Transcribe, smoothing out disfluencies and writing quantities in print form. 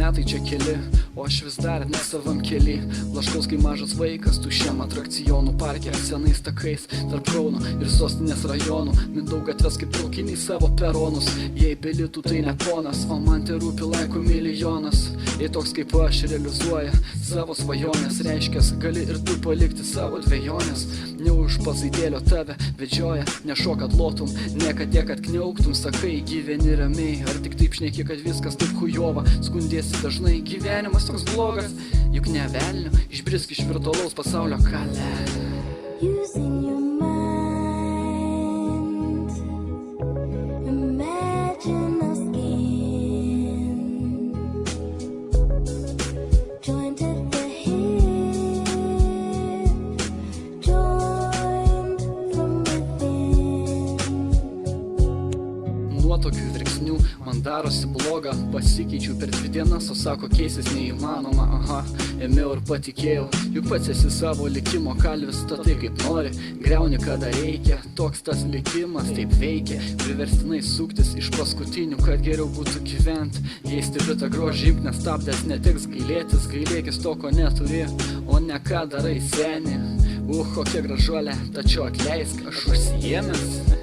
metai čia keli, o aš vis dar ne savam keli. Blaškaus kai mažas vaikas, tuščiam atrakcionų parke, senais takais tarp Kauno ir sostinės rajonų. Mindau gatves kaip traukiniai savo peronus. Jei bilitų tai ne ponas, o man te rūpi laikų milijonas. Jei toks kaip aš realizuoja savo svajonės, reiškias gali ir tu palikti savo dvejonės. Ne už pasaitėlio tave vedžioja, nešok kad lotum, ne kad tiek kad kniauktum. Sakai gyveni ramiai, ar tik taip šneki, kad viskas taip chujova. Skundėsi dažnai, gyvenimas toks blogas, juk ne velnio, išbrisk iš virtualaus pasaulio kalelio. Using your mind, imagine our skin joined at the hip, joined from within. Nuo tokių virksnių man darosi bloga, pasikeičiau per 2 dienas, o sako keisis neįmanoma. Aha, ėmiau ir patikėjau, juk pats esi savo likimo kalvis, tatai kaip nori, griauni kada reikia. Toks tas likimas taip veikia, priverstinai suktis iš paskutinių, kad geriau būtų gyvent. Jei stebi tą grožį, imk nestabdęs, neteks gailėtis, gailėkis to, ko neturi, o ne ką darai seni. Kokia gražuolė, tačiau atleisk, aš užsiėmęs.